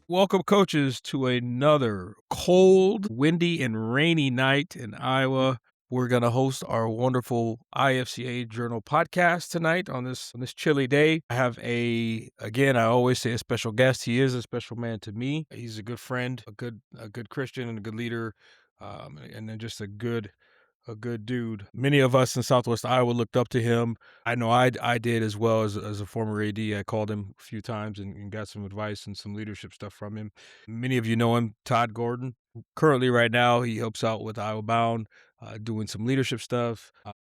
Welcome, coaches, to another cold, windy, and rainy night in Iowa. We're going to host our wonderful IFCA Journal podcast tonight on this chilly day. I have I always say a special guest. He is a special man to me. He's a good friend, a good Christian, and a good leader, and then just a good dude. Many of us in Southwest Iowa looked up to him. I know I did as well as a former AD. I called him a few times and got some advice and some leadership stuff from him. Many of you know him, Todd Gordon. Currently, right now, he helps out with Iowa Bound, doing some leadership stuff.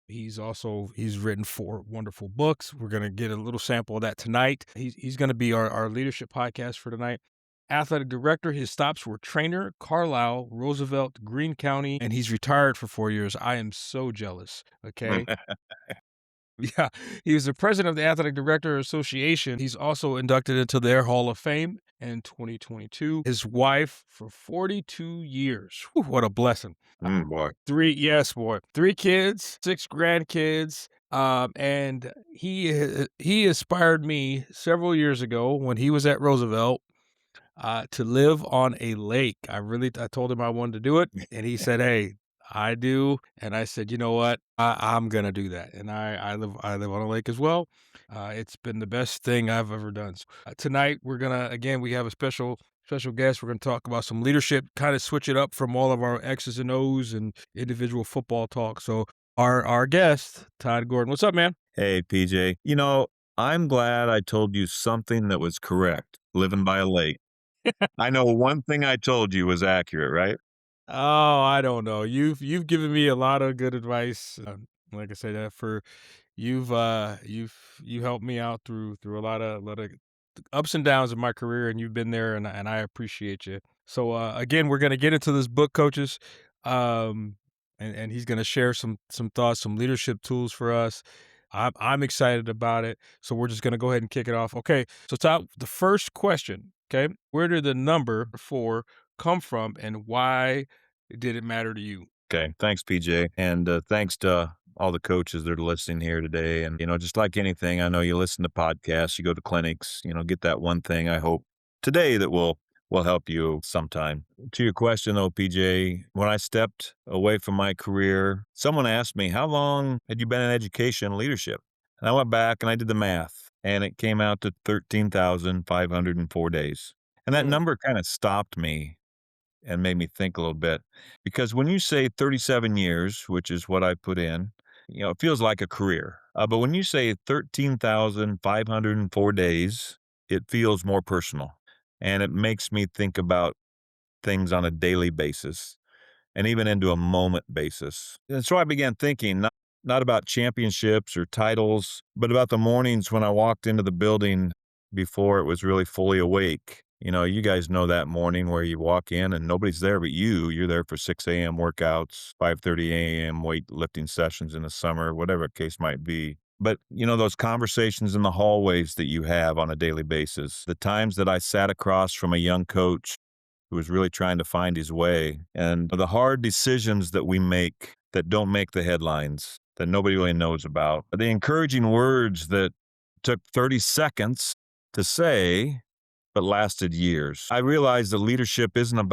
He's written 4 wonderful books. We're gonna get a little sample of that tonight. He's gonna be our leadership podcast for tonight. Athletic director, his stops were Treynor, Carlisle, Roosevelt, Greene County, and he's retired for 4 years. I am so jealous, okay? Yeah, he was the president of the Athletic Director Association. He's also inducted into their Hall of Fame in 2022. His wife for 42 years. Whew, what a blessing. Boy. 3 kids, 6 grandkids. And he inspired me several years ago when he was at Roosevelt to live on a lake. I told him I wanted to do it, and he said, "Hey, I do." And I said, "You know what? I'm gonna do that." And I live on a lake as well. It's been the best thing I've ever done. So, tonight we have a special guest. We're gonna talk about some leadership, kind of switch it up from all of our X's and O's and individual football talk. So our guest, Todd Gordon. What's up, man? Hey, PJ. I'm glad I told you something that was correct, living by a lake. I know one thing I told you was accurate, right? Oh, I don't know. You've given me a lot of good advice. Like I said, for you helped me out through a lot of ups and downs in my career, and you've been there, and I appreciate you. So again, we're gonna get into this book, coaches, um, and he's gonna share some thoughts, some leadership tools for us. I'm excited about it. So we're just gonna go ahead and kick it off. Okay. So Todd, the first question. Okay, where did the number 4 come from, and why did it matter to you? Okay. Thanks, PJ. And thanks to all the coaches that are listening here today. And, just like anything, I know you listen to podcasts, you go to clinics, get that one thing I hope today that will help you sometime. To your question, though, PJ, when I stepped away from my career, someone asked me, how long had you been in education and leadership? And I went back and I did the math, and it came out to 13,504 days. And that Mm, number kind of stopped me and made me think a little bit. Because when you say 37 years, which is what I put in, it feels like a career. But when you say 13,504 days, it feels more personal. And it makes me think about things on a daily basis and even into a moment basis. And so I began thinking not about championships or titles, but about the mornings when I walked into the building before it was really fully awake. You guys know that morning where you walk in and nobody's there but you. You're there for 6 a.m. workouts, 5:30 a.m. weightlifting sessions in the summer, whatever the case might be. But, those conversations in the hallways that you have on a daily basis, the times that I sat across from a young coach who was really trying to find his way, and the hard decisions that we make that don't make the headlines, that nobody really knows about, the encouraging words that took 30 seconds to say, but lasted years. I realized that leadership it's not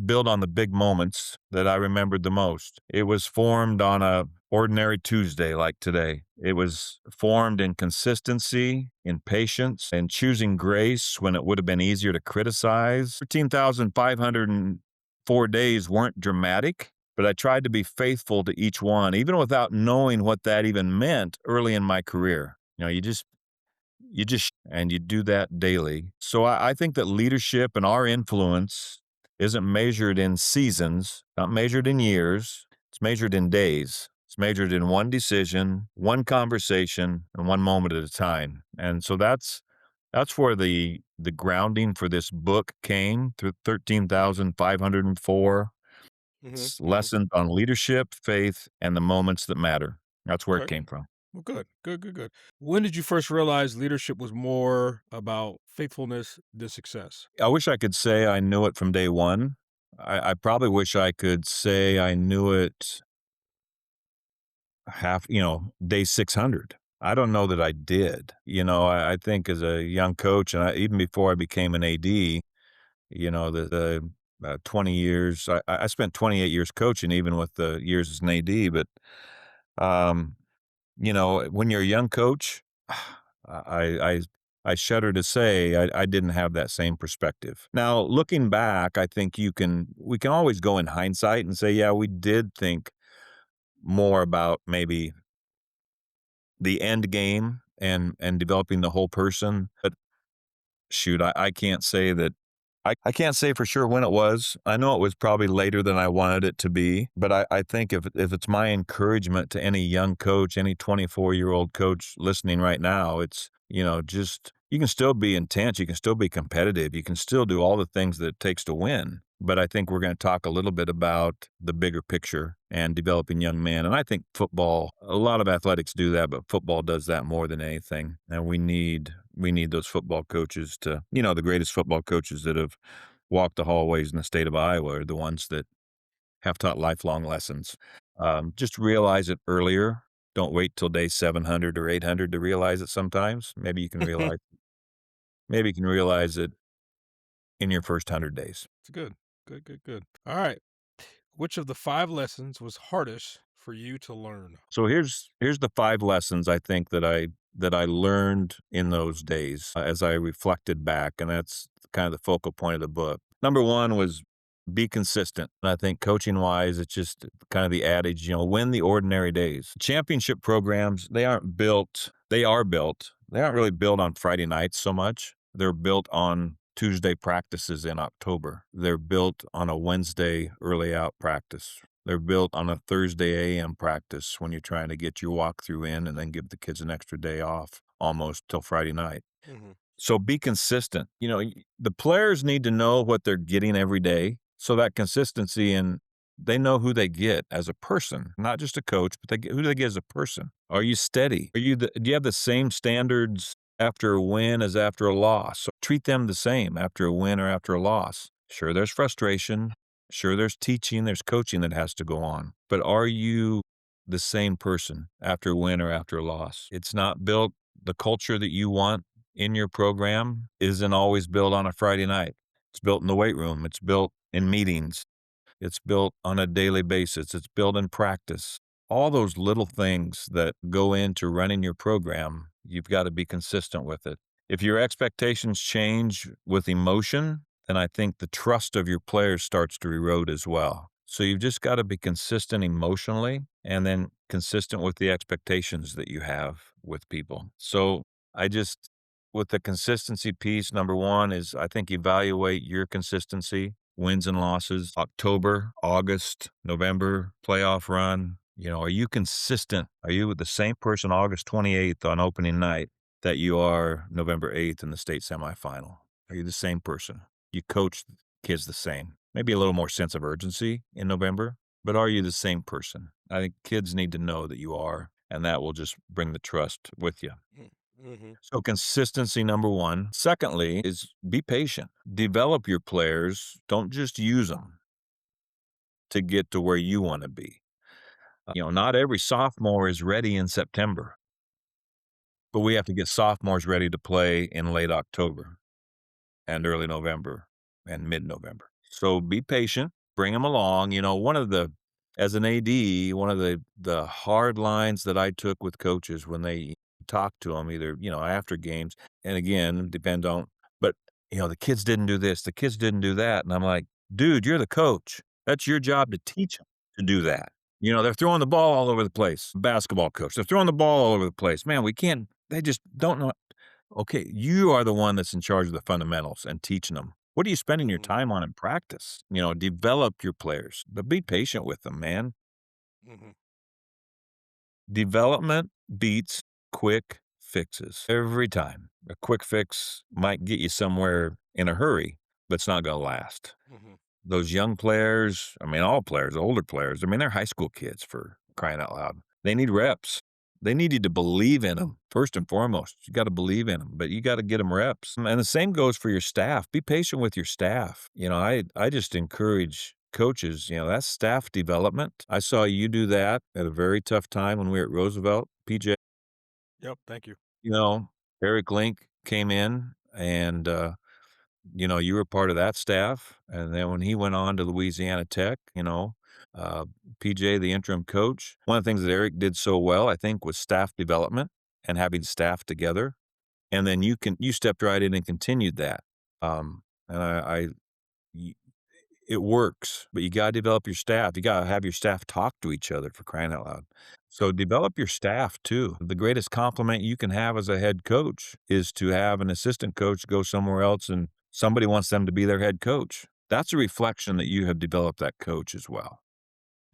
built on the big moments that I remembered the most. It was formed on a ordinary Tuesday like today. It was formed in consistency, in patience, and choosing grace when it would have been easier to criticize. 13,504 days weren't dramatic, but I tried to be faithful to each one, even without knowing what that even meant early in my career. And you do that daily. So I think that leadership and our influence isn't measured in seasons, not measured in years. It's measured in days. It's measured in one decision, one conversation, and one moment at a time. And so that's where the grounding for this book came through 13,504. mhm, It's mhm. lessons on leadership, faith, and the moments that matter. That's where it Okay. came from. Well, good, good, good, good. When did you first realize leadership was more about faithfulness than success? I wish I could say I knew it from day one. I probably wish I could say I knew it day 600. I don't know that I did. I think as a young coach, and even before I became an AD, the 20 years. I spent 28 years coaching, even with the years as an AD. But um, when you're a young coach, I I I shudder to say I didn't have that same perspective. Now, looking back, I think we can always go in hindsight and say, yeah, we did think more about maybe the end game and developing the whole person. But shoot, I can't say that I can't say for sure when it was. I know it was probably later than I wanted it to be, but I think if it's my encouragement to any young coach, any 24-year-old coach listening right now, it's, just you can still be intense, you can still be competitive, you can still do all the things that it takes to win. But I think we're going to talk a little bit about the bigger picture and developing young men. And I think football, a lot of athletics do that, but football does that more than anything. And we need those football coaches to, the greatest football coaches that have walked the hallways in the state of Iowa are the ones that have taught lifelong lessons. Just realize it earlier. Don't wait till day 700 or 800 to realize it sometimes. Maybe you can realize it in your first 100 days. It's good. Good, good, good. All right. Which of the 5 lessons was hardest for you to learn? So here's the 5 lessons I think that I learned in those days, as I reflected back, and that's kind of the focal point of the book. Number 1 was be consistent. And I think coaching wise, it's just kind of the adage, win the ordinary days. Championship programs, they aren't really built on Friday nights so much. They're built on Tuesday practices in October. They're built on a Wednesday early out practice. They're built on a Thursday AM practice when you're trying to get your walkthrough in and then give the kids an extra day off almost till Friday night. Mhm. So be consistent. The players need to know what they're getting every day. So that consistency, and they know who they get as a person, not just a coach, but who they get as a person. Are you steady? Do you have the same standards after a win as after a loss? So treat them the same after a win or after a loss. Sure, there's frustration. Sure, there's teaching, there's coaching that has to go on. But are you the same person after a win or after a loss? It's not built the culture that you want in your program isn't always built on a Friday night. It's built in the weight room. It's built in meetings. It's built on a daily basis. It's built in practice. All those little things that go into running your program, you've got to be consistent with it. If your expectations change with emotion, then I think the trust of your players starts to erode as well. So you've just got to be consistent emotionally and then consistent with the expectations that you have with people. So I just, with the consistency piece, number 1 is I think evaluate your consistency, wins and losses, October, August, November, playoff run. Are you consistent? Are you the same person August 28th on opening night that you are November 8th in the state semifinal? Are you the same person? You coach kids the same. Maybe a little more sense of urgency in November, but are you the same person? I think kids need to know that you are, and that will just bring the trust with you. Mm, mhm. So consistency, number 1. Secondly is be patient. Develop your players. Don't just use them to get to where you want to be. Not every sophomore is ready in September, but we have to get sophomores ready to play in late October and early November and mid-November. So be patient, bring them along. As an AD, one of the hard lines that I took with coaches when they talk to them, either, after games, and again, depend on, but, the kids didn't do this, the kids didn't do that. And I'm like, dude, you're the coach. That's your job to teach them to do that. They're throwing the ball all over the place. Basketball coach, they're throwing the ball all over the place. Man, we can't, they just don't know. Okay, you are the one that's in charge of the fundamentals and teaching them. What are you spending your Mhm. time on in practice? Develop your players, but be patient with them, man. Mhm. Development beats quick fixes every time. A quick fix might get you somewhere in a hurry, but it's not going to last. Mhm. Those young players, I mean, all players, older players, I mean, they're high school kids for crying out loud. They need reps. They need you to believe in them first and foremost. You got to believe in them, but you got to get them reps. And the same goes for your staff. Be patient with your staff. I just encourage coaches, that's staff development. I saw you do that at a very tough time when we were at Roosevelt. PJ, Yep, thank you. you know, Eric Link came in and you were part of that staff, and then when he went on to Louisiana Tech, uh, PJ, the interim coach, one of the things that Eric did so well, I think, was staff development and having staff together, and then you stepped right in and continued that. And y it works, but you gotta develop your staff. You gotta have your staff talk to each other, for crying out loud. So develop your staff too. The greatest compliment you can have as a head coach is to have an assistant coach go somewhere else and somebody wants them to be their head coach. That's a reflection that you have developed that coach as well.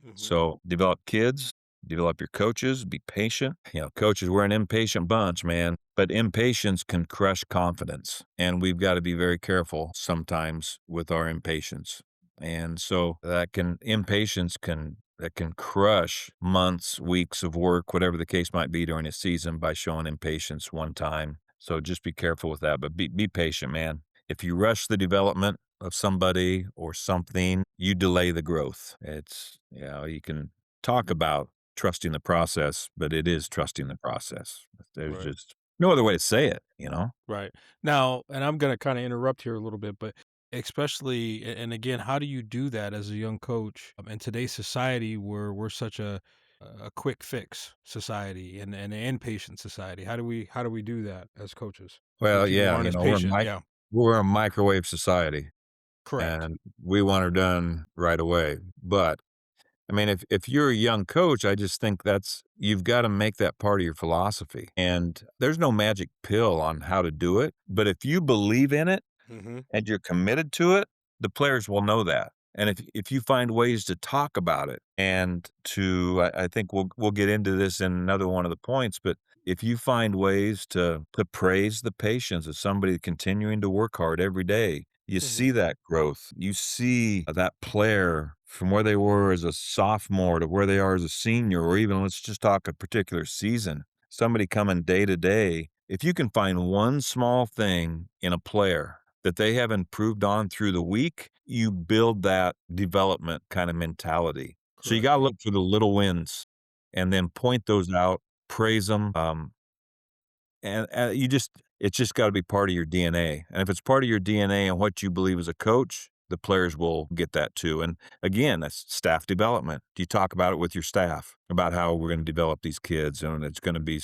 Mhm. So develop kids, develop your coaches, be patient. Coaches, we're an impatient bunch, man, but impatience can crush confidence. And we've got to be very careful sometimes with our impatience. And so impatience that can crush months, weeks of work, whatever the case might be during a season by showing impatience one time. So just be careful with that, but be patient, man. If you rush the development of somebody or something, you delay the growth. You can talk about trusting the process, but it is trusting the process. There's Right. just no other way to say it. Right. Now, and I'm gonna kinda interrupt here a little bit, but especially and again, how do you do that as a young coach, in today's society where we're such a quick fix society and an impatient society? How do we do that as coaches with Well, people who yeah, aren't as we're patient? Yeah, we're a microwave society correct. and we want her done right away. But I mean, if you're a young coach, I just think you've got to make that part of your philosophy. And there's no magic pill on how to do it. But if you believe in it Mhm, and you're committed to it, the players will know that. And if you find ways to talk about it and I think we'll get into this in another one of the points, but if you find ways to praise the patience of somebody continuing to work hard every day, you mhm, see that growth. You see that player from where they were as a sophomore to where they are as a senior, or even let's just talk a particular season. Somebody coming day to day. If you can find one small thing in a player that they have improved on through the week, you build that development kind of mentality. So you correct. gotta look for the little wins and then point those out, praise them, and it's just gotta be part of your DNA, and if it's part of your DNA and what you believe as a coach, the players will get that too, and again, that's staff development. Do you talk about it with your staff about how we're gonna develop these kids, and it's gonna be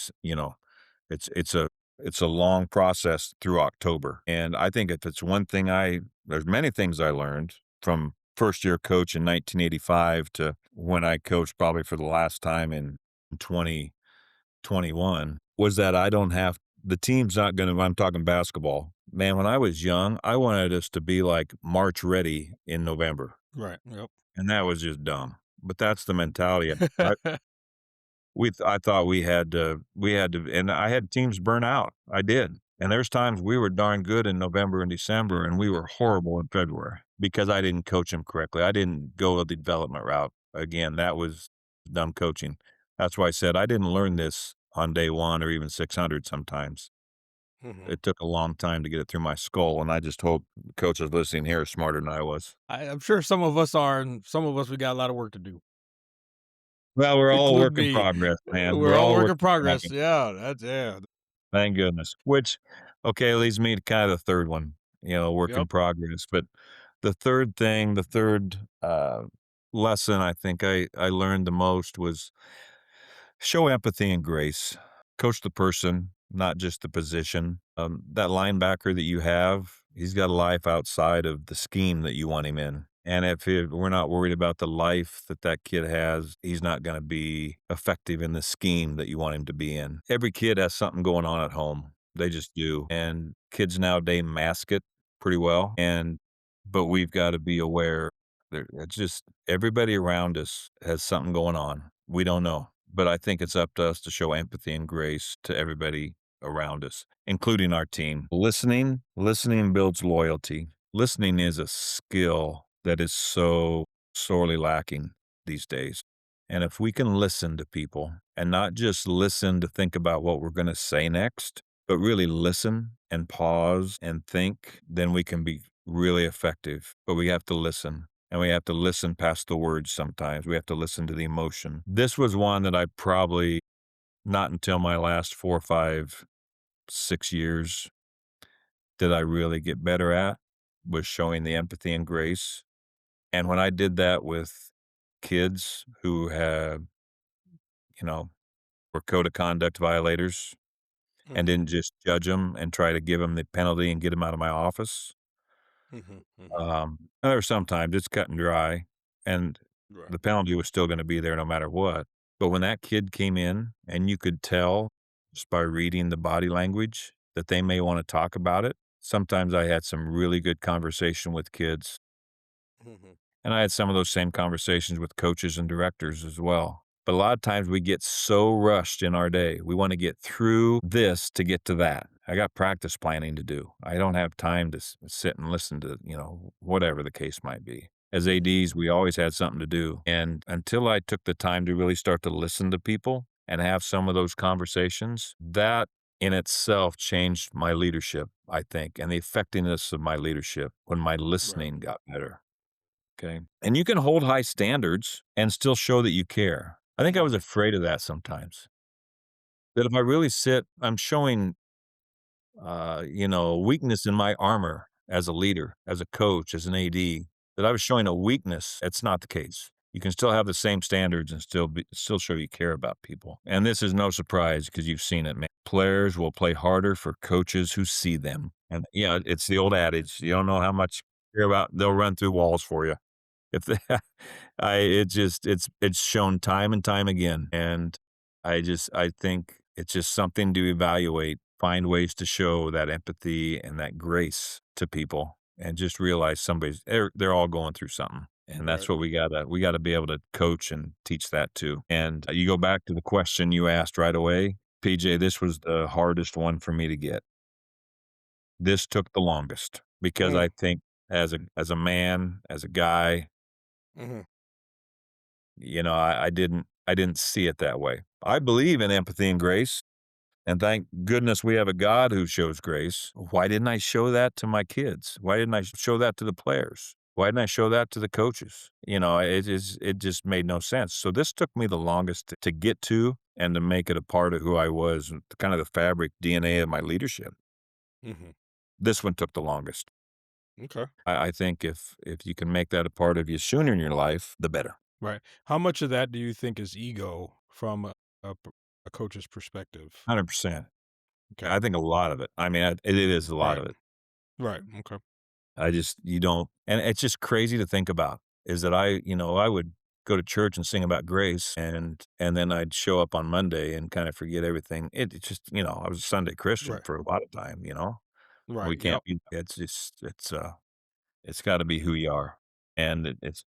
it's it's a it's a long process through October, and I think if it's one thing there's many things I learned from first year coach in 1985 to when I coached probably for the last time in 2021 was that I don't have the team's not gonna I'm talking basketball. Man, when I was young, I wanted us to be like March ready in November, Right, yep. and that was just dumb, but that's the mentality. I thought we had to and I had teams burn out. I did. And there's times we were darn good in November and December, and we were horrible in February because I didn't coach them correctly. I didn't go the development route. Again, that was dumb coaching. That's why I said I didn't learn this on day 1 or even 600 sometimes. Mhm. It took a long time to get it through my skull, and I just hope the coaches listening here are smarter than I was. I'm sure some of us are, and some of us, we got a lot of work to do, Well, we're all a include work in me. progress, man. We're We're all all a work work in in progress. progress. Yeah, that's yeah. Thank goodness. Which, okay, leads me to kind of the third one, work in Yep. progress. But the third lesson I think I learned the most was show empathy and grace. Coach the person, not just the position. That linebacker that you have, he's got a life outside of the scheme that you want him in. And if we're not worried about the life that that kid has, he's not going to be effective in the scheme that you want him to be in. Every kid has something going on at home. They just do. And kids nowadays mask it pretty well. But we've got to be aware. It's just everybody around us has something going on. We don't know. But I think it's up to us to show empathy and grace to everybody around us, including our team. Listening builds loyalty. Listening is a skill that is so sorely lacking these days. And if we can listen to people and not just listen to think about what we're going to say next, but really listen and pause and think, then we can be really effective. But we have to listen. And we have to listen past the words sometimes. We have to listen to the emotion. This was one that I probably not until my last 4, 5, 6 years did I really get better at. was showing the empathy and grace. And when I did that with kids who have, you know, were code of conduct violators and Mhm. didn't just judge them and try to give them the penalty and get them out of my office. Mhm. Mhm. There were sometimes it's cut and dry, and Right. the penalty was still gonna be there no matter what. But when that kid came in and you could tell just by reading the body language that they may wanna talk about it, sometimes I had some really good conversation with kids. Mhm. And I had some of those same conversations with coaches and directors as well. But a lot of times we get so rushed in our day. We want to get through this to get to that. I got practice planning to do. I don't have time to sit and listen to, whatever the case might be. As Mhm. ADs, we always had something to do. And until I took the time to really start to listen to people and have some of those conversations, that in itself changed my leadership, I think, and the effectiveness of my leadership when my Right. listening got better. Okay. And you can hold high standards and still show that you care. I think I was Mhm. afraid of that sometimes. That if I really I'm showing, weakness in my armor as a leader, as a coach, as an AD, that I was showing a weakness. That's not the case. You can still have the same standards and still show you care about people. And this is no surprise because you've seen it, man. Players will play harder for coaches who see them. And yeah, it's the old adage. You don't know how much you care about, they'll run through walls for you. If they it's shown time and time again, and I think it's just something to evaluate, find ways to show that empathy and that grace to people, and just realize they're all going through something, and that's Right. what we gotta be able to coach and teach that too. And you go back to the question you asked right away, PJ, this was the hardest one for me to get. This took the longest because Mm. I think as a man, as a guy, Mhm. I didn't see it that way. I believe in empathy and grace, and thank goodness we have a God who shows grace. Why didn't I show that to my kids? Why didn't I show that to the players? Why didn't I show that to the coaches? It just made no sense. So this took me the longest to get to and to make it a part of who I was, and kind of the fabric DNA of my leadership. Mhm. This one took the longest. Okay. I think if you can make that a part of you sooner in your life, the better. Right. How much of that do you think is ego from a coach's perspective? 100%. Okay. I think a lot of it. I mean, it is a lot Right. of it. Right. Okay. You don't, and it's just crazy to think about is that I would go to church and sing about grace and then I'd show up on Monday and kind of forget everything. It just, I was a Sunday Christian Right. for a lot of time. We Right. can't Yep. be, it's gotta be who you are, and it's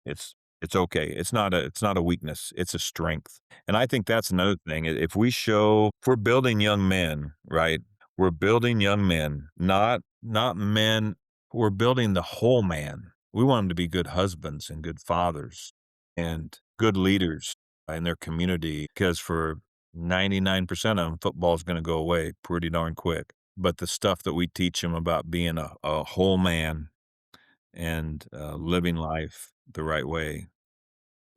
okay. It's not a weakness, it's a strength, and I think that's another thing. If we're building young men, right? We're building young men, not men. We're building the whole man. We want them to be good husbands and good fathers and good leaders in their community, because for 99% of them, football is gonna go away pretty darn quick, but the stuff that we teach them about being a whole man and living life the right way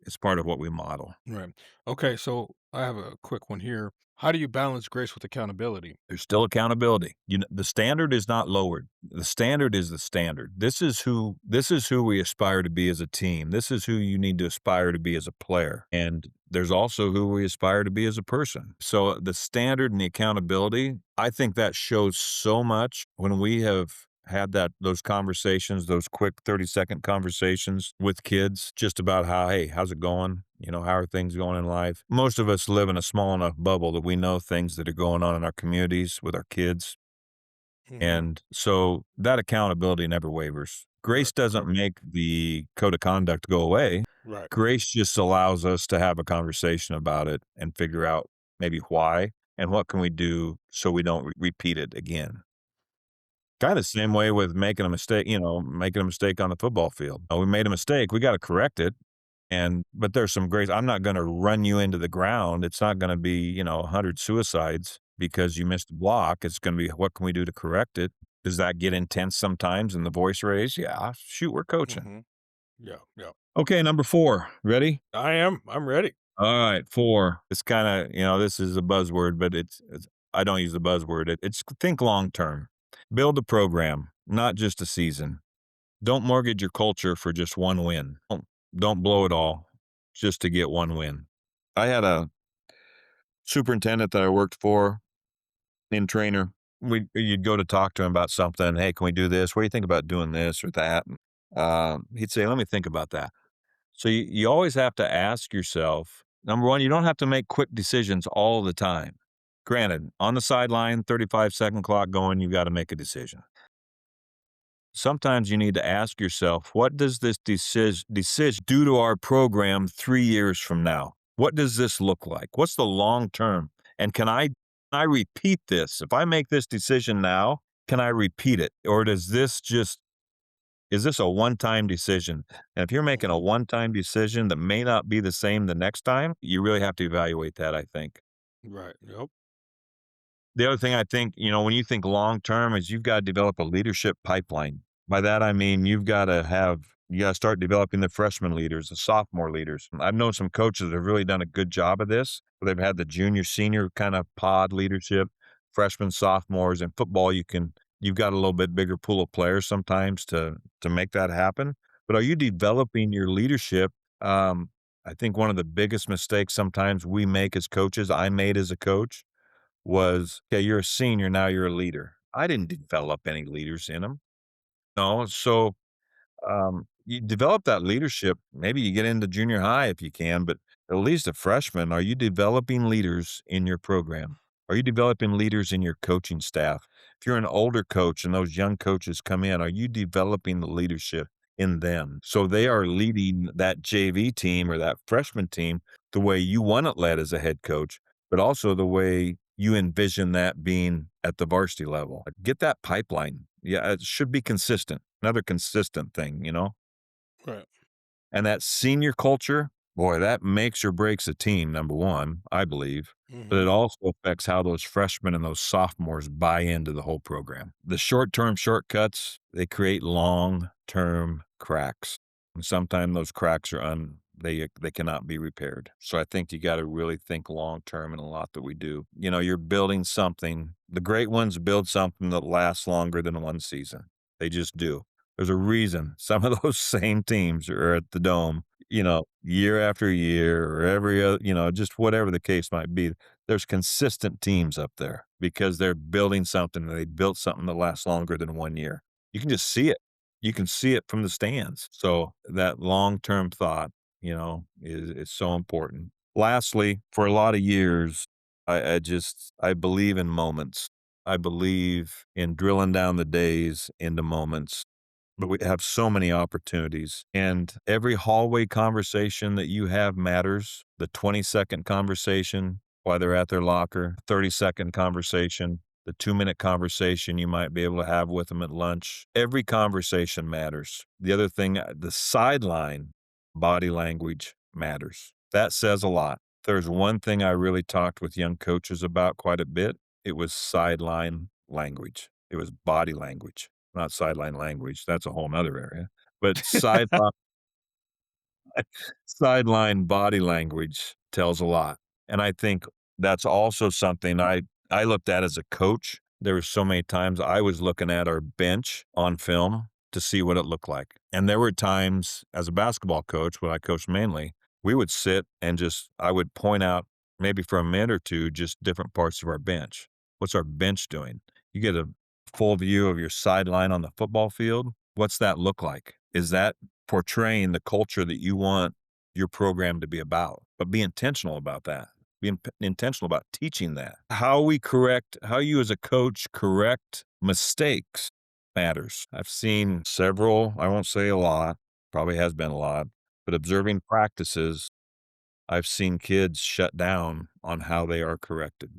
is part of what we model. Right. Okay. So I have a quick one here. How do you balance grace with accountability? There's still accountability. The standard is not lowered. The standard is the standard. This is who we aspire to be as a team. This is who you need to aspire to be as a player. And there's also who we aspire to be as a person. So the standard and the accountability, I think that shows so much when we have had those conversations, those quick 30-second conversations with kids just about hey, how's it going? How are things going in life? Most of us live in a small enough bubble that we know things that are going on in our communities with our kids. Hmm. And so that accountability never wavers. Right. Grace doesn't Okay. make the code of conduct go away. Right. Grace just allows us to have a conversation about it and figure out maybe why and what can we do so we don't repeat it again. Kinda same way with making a mistake on the football field. We made a mistake, we gotta correct it, but there's some grace. I'm not gonna run you into the ground. It's not gonna be, 100 suicides because you missed a block. It's gonna be, what can we do to correct it? Does that get intense sometimes and the voice raise? Yeah, shoot, we're coaching. Hmm. Yeah. Yeah. Okay, number 4. Ready? I am. I'm ready. Alright, 4. It's kinda, this is a buzzword, but it's I don't use the buzzword. It's think long term. Build a program, not just a season. Don't mortgage your culture for just one win. Don't blow it all just to get one win. I had a superintendent that I worked for in Treynor. You'd go to talk to him about something. Hey, can we do this? What do you think about doing this or that? He'd say, let me think about that. So you always have to ask yourself, number one, you don't have to make quick decisions all the time. Granted, on the sideline, 35-second clock going, you got to make a decision. Sometimes you need to ask yourself, what does this decision do to our program 3 years from now? What does this look like? What's the long term? And can I repeat this? If I make this decision now, can I repeat it? Or is this a one time decision? And if you're making a Mhm. one time decision that may not be the same the next time, you really have to evaluate that, I think. Right. Yep. The other thing I think, when you think long term is you've got to develop a leadership pipeline. By that I mean you got to start developing the freshman leaders, the sophomore leaders. I've known some coaches that have really done a good job of this. Where they've had the junior senior kind of pod leadership, freshmen, sophomores. In football you've got a little bit bigger pool of players sometimes to make that happen. But are you developing your leadership? Um, I think one of the biggest mistakes sometimes we make as coaches, I made as a coach, was, "Okay, you're a senior, now you're a leader." I didn't develop any leaders in them. No, so, you develop that leadership. Maybe you get into junior high if you can, but at least a freshman, are you developing leaders in your program? Are you developing leaders in your coaching staff? If you're an older coach and those young coaches come in, are you developing the leadership in them? So they are leading that JV team or that freshman team the way you want it led as a head coach, but also the way you envision that being at the varsity level. Get that pipeline. Yeah, it should be consistent. Another consistent thing. Right. And that senior culture, boy, that makes or breaks a team, number one, I believe. But Hmm. it also affects how those freshmen and those sophomores buy into the whole program. The short term shortcuts, they create long term cracks. And sometimes those cracks are they cannot be repaired. So I think you got to really think long term in a lot that we do. You're building something. The great ones build something that lasts longer than one season. They just do. There's a reason some of those same teams are at the Dome, year after year or every other, just whatever the case might be. There's consistent teams up there because they're building something and they built something that lasts longer than 1 year. You can just see it. You can see it from the stands. So that long-term thought, is so important. Lastly, for a lot of years, I believe in moments. I believe in drilling down the days into moments, but we have so many opportunities, and every hallway conversation that you have matters. The 20-second conversation while they're at their locker, 30-second conversation, the 2-minute conversation you might be able to have with them at lunch. Every conversation matters. The other thing, the sideline body language matters. That says a lot. There's one thing I really talked with young coaches about quite a bit. It was sideline language. It was body language, not sideline language. That's a whole nother area. But sideline body language tells a lot. And I think that's also something I looked at as a coach. There were so many times I was looking at our bench on film to see what it looked like. And there were times as a basketball coach, when I coached mainly, we would sit and I would point out maybe for a minute or two, just different parts of our bench. What's our bench doing? You get a full view of your sideline on the football field. What's that look like? Is that portraying the culture that you want your program to be about? But be intentional about that. Be intentional about teaching that. How you as a coach correct mistakes matters. I've seen several, I won't say a lot, probably has been a lot, but observing practices, I've seen kids shut down on how they are corrected.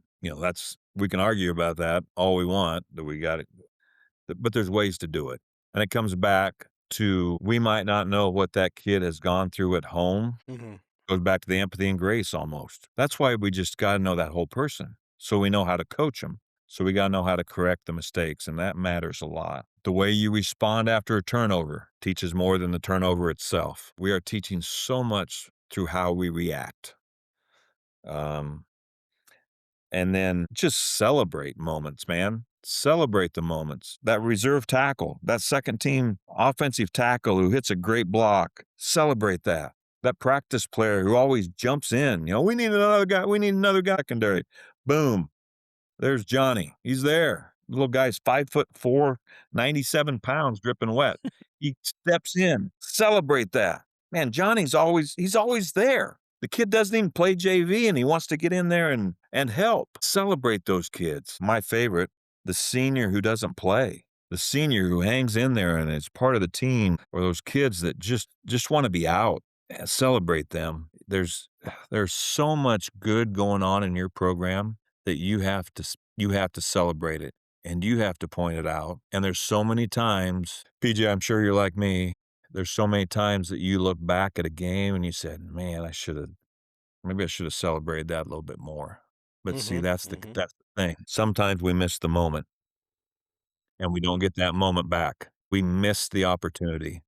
We can argue about that all we want, that we got it, but there's ways to do it. And it comes back to we might not know what that kid has gone through at home. Hmm. Goes back to the empathy and grace almost. That's why we just got to know that whole person so we know how to coach them. So we got to know how to correct the mistakes, and that matters a lot. The way you respond after a turnover teaches more than the turnover itself. We are teaching so much through how we react. Um, And then just celebrate moments, man. Celebrate the moments. That reserve tackle, that second team offensive tackle who hits a great block, celebrate that. That practice player who always jumps in, we need another guy. We need another guy secondary. Boom. There's Johnny. He's there. Little guy's 5'4", 97 pounds, dripping wet. He steps in. Celebrate that. Man, he's always there. The kid doesn't even play JV and he wants to get in there and help. Celebrate those kids. My favorite, the senior who doesn't play. The senior who hangs in there and is part of the team, or those kids that just want to be out. Celebrate them. There's so much good going on in your program that you have to celebrate it, and you have to point it out, and there's so many times, PJ, I'm sure you're like me, there's so many times that you look back at a game and you said, "Man, maybe I should have celebrated that a little bit more." But see, Mhm, mhm. that's the thing. Sometimes we miss the moment, and we don't get that moment back. We miss the opportunity,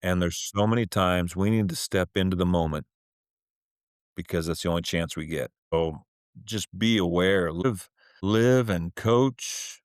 and there's so many times we need to step into the moment because that's the only chance we get. So, just be aware, live and coach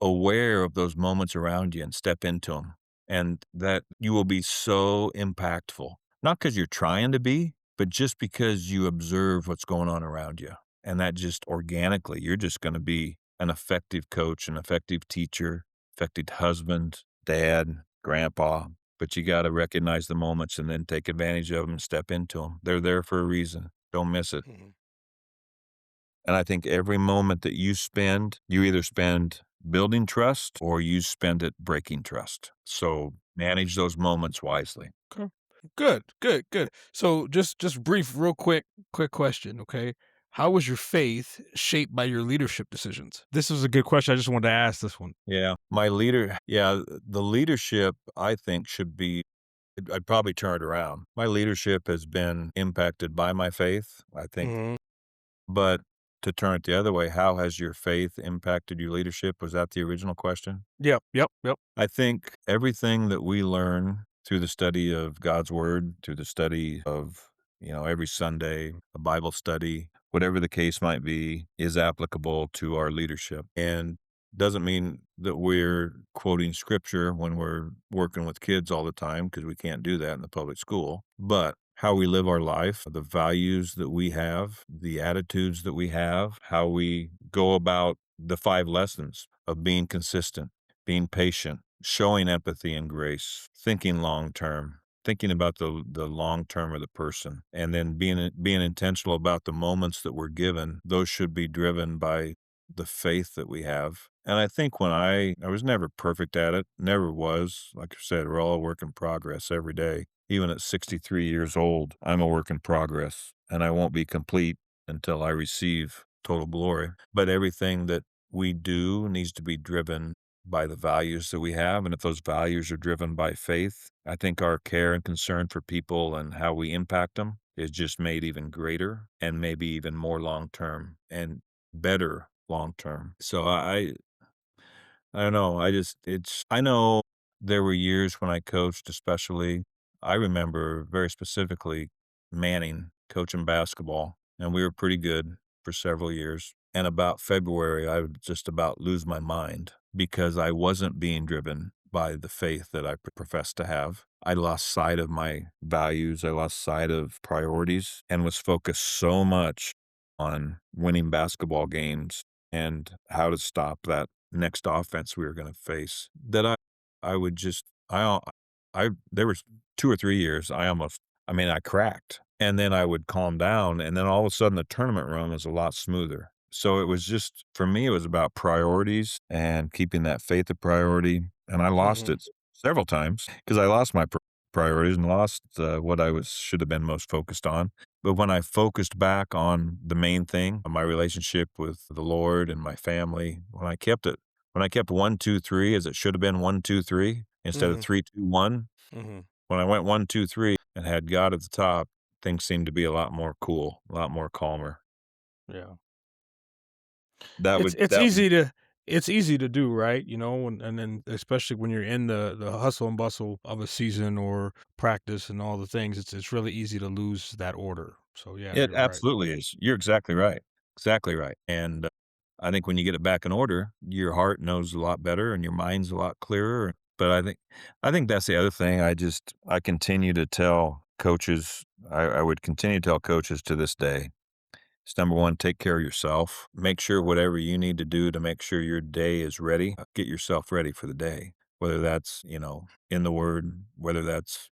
aware of those moments around you and step into them, and that you will be so impactful. Not because 'cause you're trying to be, but just because you observe what's going on around you, and that just organically, you're just gonna be an effective coach, an effective teacher, effective husband, dad, grandpa, but you gotta recognize the moments and then take advantage of them and step into them. 'em. They're there for a reason. Don't miss it. Mhm. And I think every moment that you either spend building trust or you spend it breaking trust. So manage those moments wisely. Okay. Good, good, good. So just brief, real quick question, okay? How was your faith shaped by your leadership decisions? This was a good question. I just wanted to ask this one. The leadership I think should be, I'd probably turn it around. My leadership has been impacted by my faith, I think, Mhm. but to turn it the other way, how has your faith impacted your leadership? Was that the original question? Yep, yep, yep. I think everything that we learn through the study of God's word, through the study of, every Sunday, a Bible study, whatever the case might be, is applicable to our leadership. And doesn't mean that we're quoting scripture when we're working with kids all the time, because we can't do that in the public school. But how we live our life, the values that we have, the attitudes that we have, how we go about the 5 lessons of being consistent, being patient, showing empathy and grace, thinking long term, thinking about the long term of the person, and then being intentional about the moments that we're given. Those should be driven by the faith that we have. And I think when I was never perfect at it, never was. Like I said, we're all a work in progress every day. Even at 63 years old, I'm a work in progress, and I won't be complete until I receive total glory. But everything that we do needs to be driven by the values that we have. And if those values are driven by faith, I think our care and concern for people and how we impact them is just made even greater and maybe even more long term and better long term. So I don't know. I know there were years when I coached, especially, I remember very specifically Manning coaching basketball, and we were pretty good for several years. And about February, I would just about lose my mind because I wasn't being driven by the faith that I professed to have. I lost sight of my values. I lost sight of priorities and was focused so much on winning basketball games and how to stop that next offense we were gonna face, that I would just I there was 2 or 3 years, I cracked, and then I would calm down, and then all of a sudden, the tournament run was a lot smoother. So, it was just for me, it was about priorities and keeping that faith a priority, and I lost Mhm. it several times because I lost my priorities and lost, what I was should have been most focused on. But when I focused back on the main thing, my relationship with the Lord and my family, when I kept 1, 2, 3 as it should have been 1, 2, 3 instead of Mhm. 3, 2, 1, Mhm. when I went 1, 2, 3 and had God at the top, things seemed to be a lot more cool, a lot more calmer. Yeah. That It's would it's that would easy to it's easy to do, right? And then especially when you're in the hustle and bustle of a season or practice and all the things, it's really easy to lose that order. So yeah, It you're right. absolutely is. You're exactly right. Exactly right. And I think when you get it back in order, your heart knows a lot better and your mind's a lot clearer. But I think that's the other thing. I continue to tell coaches, I would continue to tell coaches to this day. It's number one, take care of yourself. Make sure whatever you need to do to make sure your day is ready, get yourself ready for the day. Whether that's, in the word, whether that's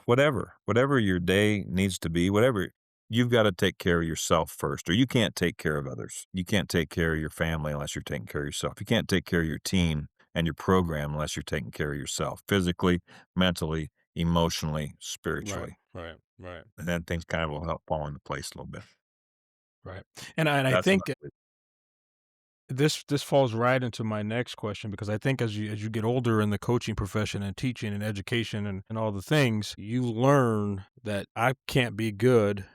whatever your day needs to be, whatever, you've got to take care of yourself first, or you can't take care of others. You can't take care of your family unless you're taking care of yourself. You can't take care of your team and your program unless you're taking care of yourself physically, mentally, emotionally, Right, spiritually. right, right, And then things kind of will help fall into place a little bit. right. And I That's what think I believe. this falls right into my next question because I think as you get older in the coaching profession and teaching and education and all the things, you learn that I can't be good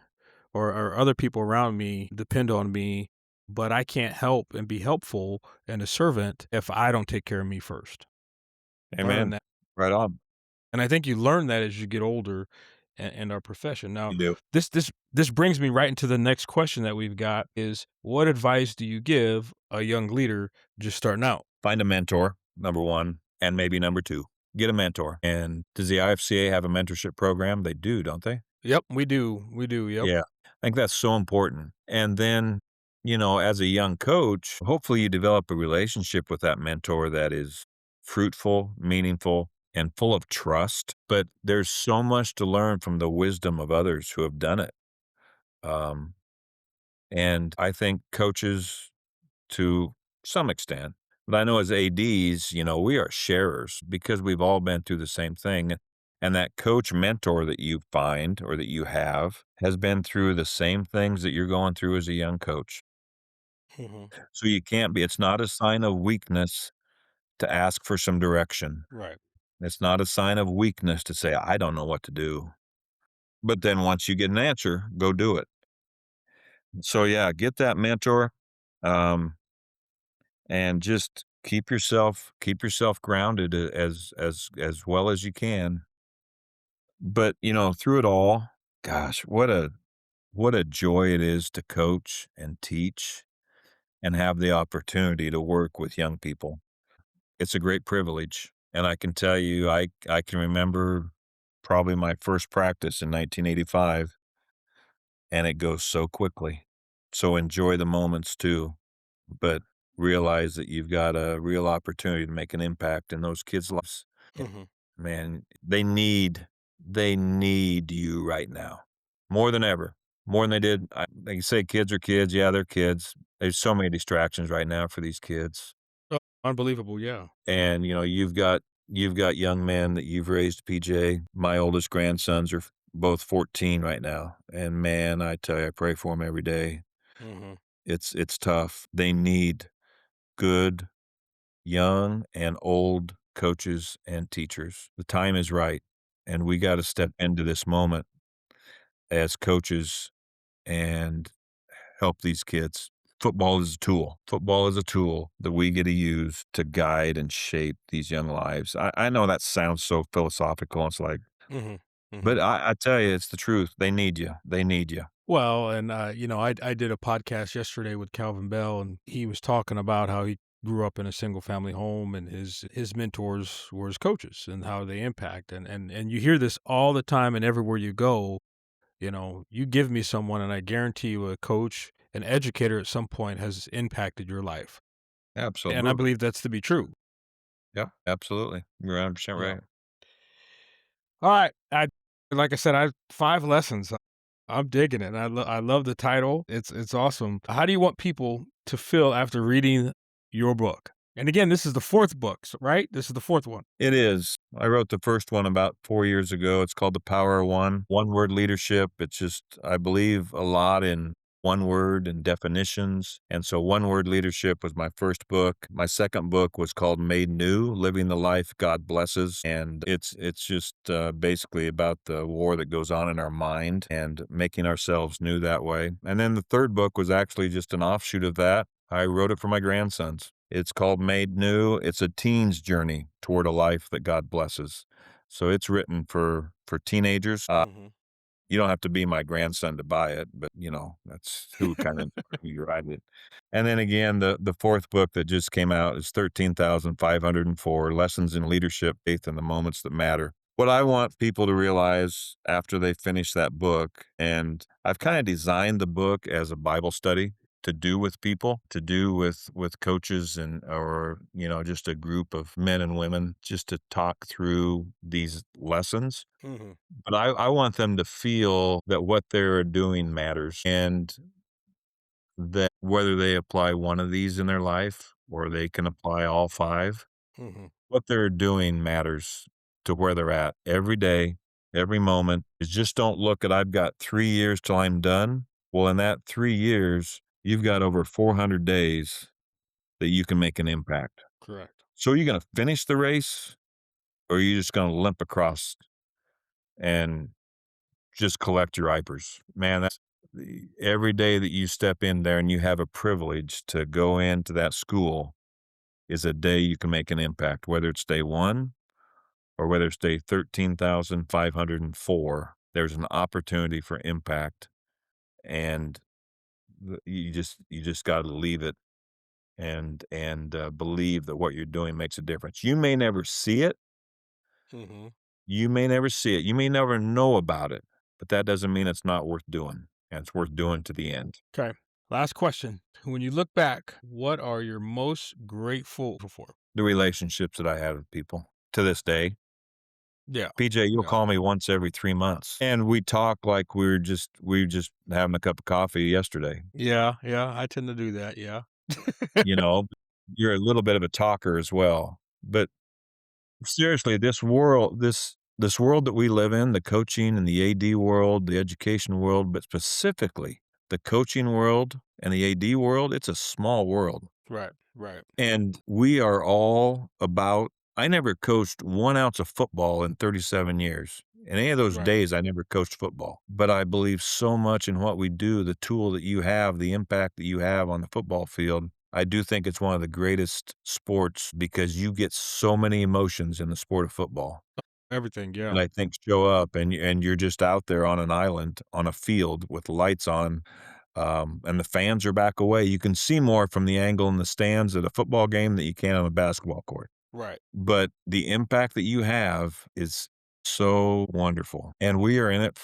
or other people around me depend on me, but I can't help and be helpful and a servant if I don't take care of me first. Learn Amen. that. Right on. And I think you learn that as you get older in our profession. Now, You do. this brings me right into the next question that we've got is what advice do you give a young leader just starting out? Find a mentor, number 1, and maybe number 2. Get a mentor. And does the IFCA have a mentorship program? They do, don't they? Yep, we do. We do. Yep. Yeah. I think that's so important. And then, as a young coach, hopefully you develop a relationship with that mentor that is fruitful, meaningful, and full of trust. But there's so much to learn from the wisdom of others who have done it. Um, and I think coaches to some extent. But I know as ADs, we are sharers because we've all been through the same thing. And that coach mentor that you find or that you have has been through the same things that you're going through as a young coach. Mhm. So you can't be, it's not a sign of weakness to ask for some direction. Right. It's not a sign of weakness to say, I don't know what to do. But then once you get an answer, go do it. So yeah, get that mentor. Um, and just keep yourself grounded as well as you can. But, through it all, gosh, what a joy it is to coach and teach and have the opportunity to work with young people. It's a great privilege, and I can tell you, I can remember probably my first practice in 1985, and it goes so quickly. So enjoy the moments too, but realize that you've got a real opportunity to make an impact in those kids' lives. Yeah, Mhm. man, they need you right now more than ever, more than they did. They say kids are kids. Yeah, they're kids. There's so many distractions right now for these kids. Oh, unbelievable. Yeah. And, you've got young men that you've raised, PJ. My oldest grandsons are both 14 right now. And man, I tell you, I pray for them every day. Mhm. It's tough. They need good, young, and old coaches and teachers. The time is right, and we gotta step into this moment as coaches and help these kids. Football is a tool. Football is a tool that we get to use to guide and shape these young lives. I know that sounds so philosophical, it's like, Mhm. but Mhm. I tell you, it's the truth. They need you. They need you. Well, and I did a podcast yesterday with Calvin Bell, and he was talking about how he grew up in a single family home, and his mentors were his coaches, and how they impact, and you hear this all the time, and everywhere you go, you give me someone, and I guarantee you, a coach, an educator, at some point has impacted your life, and I Absolutely. believe that's to be true. Yeah, absolutely. You're 100% Yeah. right. All right, like I said, I 5 lessons. I'm digging it. And I love the title. It's awesome. How do you want people to feel after reading your book? And again, this is the 4th book, right? This is the 4th one. It is. I wrote the first one about 4 years ago. It's called The Power of One. One-word leadership. It's just I believe a lot in one word and definitions, and so one-word leadership was my first book. My second book was called Made New: Living the Life God Blesses, and it's just, basically about the war that goes on in our mind and making ourselves new that way. And then the third book was actually just an offshoot of that. I wrote it for my grandsons. It's called Made New. It's a teen's journey toward a life that God blesses. So it's written for teenagers. Mhm. You don't have to be my grandson to buy it, but, that's who kinda who you write it. And then again, the 4th book that just came out is 13,504 Lessons in Leadership, Faith in the Moments That Matter. What I want people to realize after they finish that book, and I've kinda designed the book as a Bible study to do with people, to do with coaches and or, just a group of men and women just to talk through these lessons. Mhm. But I want them to feel that what they're doing matters and that whether they apply one of these in their life or they can apply all 5, Mhm. what they're doing matters to where they're at every day, every moment. Is just don't look at, I've got 3 years till I'm done. Well, in that 3 years, you've got over 400 days that you can make an impact. Correct. So are you gonna finish the race or are you just gonna limp across and just collect your IPers? Man, that's every day that you step in there and you have a privilege to go into that school is a day you can make an impact, whether it's day 1 or whether it's day 13,504. There's an opportunity for impact, and you just gotta leave it and believe that what you're doing makes a difference. You may never see it. Mhm. You may never see it. You may never know about it, but that doesn't mean it's not worth doing, and it's worth doing to the end. 'Kay. Last question. When you look back, what are you most grateful for? The relationships that I had with people to this day. Yeah. PJ, you'll Yeah. call me once every 3 months, and we talk like we were just having a cup of coffee yesterday, Yeah, yeah, I tend to do that, yeah. you know? You're a little bit of a talker as well, but seriously, this world that we live in, the coaching and the AD world, the education world, but specifically the coaching world and the AD world, it's a small world. Right, right, And we are all about I never coached 1 ounce of football in 37 years. In any of those right. days, I never coached football, but I believe so much in what we do, the tool that you have, the impact that you have on the football field. I do think it's one of the greatest sports because you get so many emotions in the sport of football Everything, that yeah. I think show up, and you're just out there on an island on a field with lights on, and the fans are back away. You can see more from the angle in the stands at a football game that you can on a basketball court. Right, But the impact that you have is so wonderful, and we are in it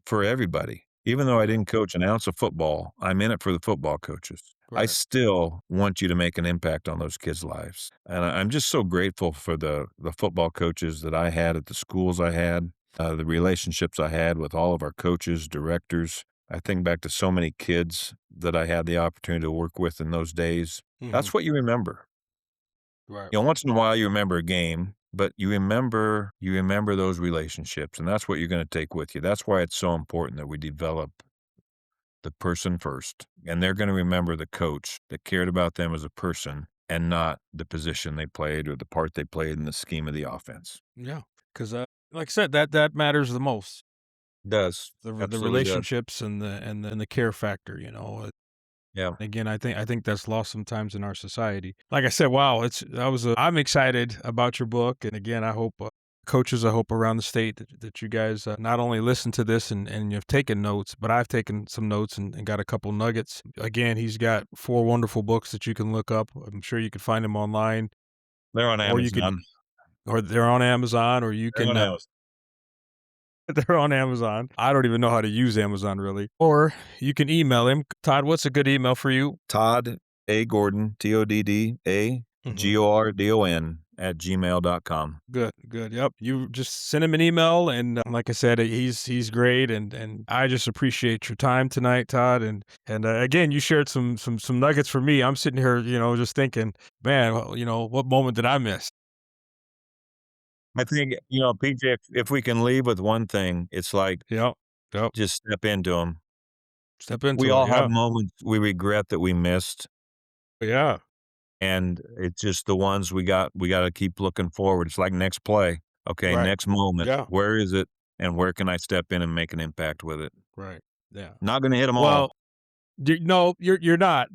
for everybody. Even though I yeah, didn't coach an ounce of football, I'm in it for the football coaches. I right. still want you to make an impact on those kids' lives, and I'm just so grateful for the football coaches that I had at the schools I had, the relationships I had with all of our coaches, directors. I think back to so many kids that I had the opportunity to work with in those days. Mhm. That's what you remember. Right. Once in a while, you remember a game, but you remember those relationships, and that's what you're gonna take with you. That's why it's so important that we develop the person first, and they're gonna remember the coach that cared about them as a person and not the position they played or the part they played in the scheme of the offense. Yeah, 'cause, like I said, that matters the most. Does. The Absolutely does. relationships and the care factor, you know? Yeah. Again, I think that's lost sometimes in our society. Like I said, wow, I'm excited about your book, and again, I hope coaches, I hope around the state that you guys not only listen to this and you've taken notes, but I've taken some notes and got a couple nuggets. Again, he's got 4 wonderful books that you can look up. I'm sure you can find them online, They're on or you could, Amazon. or they're on Amazon, or you They're can on Amazon. they're on Amazon. I don't even know how to use Amazon really. Or you can email him. Todd, what's a good email for you? Todd A. Gordon, Mhm. TODDAGORDON at gmail.com. Good, good. Yep. You just send him an email, and like I said, he's great, and I just appreciate your time tonight, Todd. And again, you shared some nuggets for me. I'm sitting here, just thinking, man, well, what moment did I miss? I think, PJ, if we can leave with one thing, it's like Yep, yep. just step into them. Step We into it. all have Yeah, moments we regret that we missed, yeah. and it's just the ones we gotta keep looking forward. It's like next play. Okay, Right. next moment. Yeah. Where is it, and where can I step in and make an impact with it? Right. Yeah. Not gonna hit hit them Well, all. No, you're not.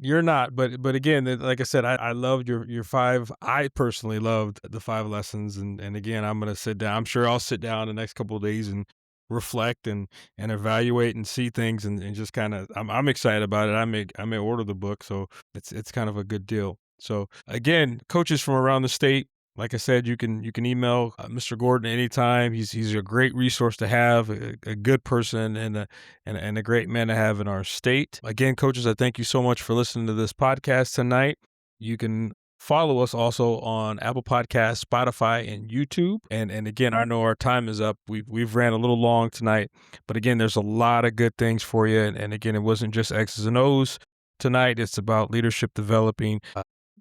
But again, like I said, I loved your 5. I personally loved the 5 lessons, and again, I'm gonna sit down. I'm sure I'll sit down the next couple of days and reflect and evaluate and see things and just kind of I'm excited about it. I may order the book, so it's kind of a good deal. So again, coaches from around the state, like I said, you can email Mr. Gordon anytime. He's a great resource to have, a good person and a great man to have in our state. Again, coaches, I thank you so much for listening to this podcast tonight. You can follow us also on Apple Podcasts, Spotify, and YouTube. And again, I know our time is up. We've ran a little long tonight, but again, there's a lot of good things for you. And again, it wasn't just X's and O's tonight. It's about leadership developing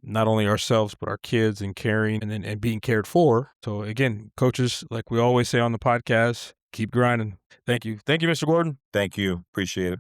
not only ourselves but our kids and caring and being cared for. So again, coaches, like we always say on the podcast, keep grinding. Thank you, Mr. Gordon. Thank you. Appreciate it.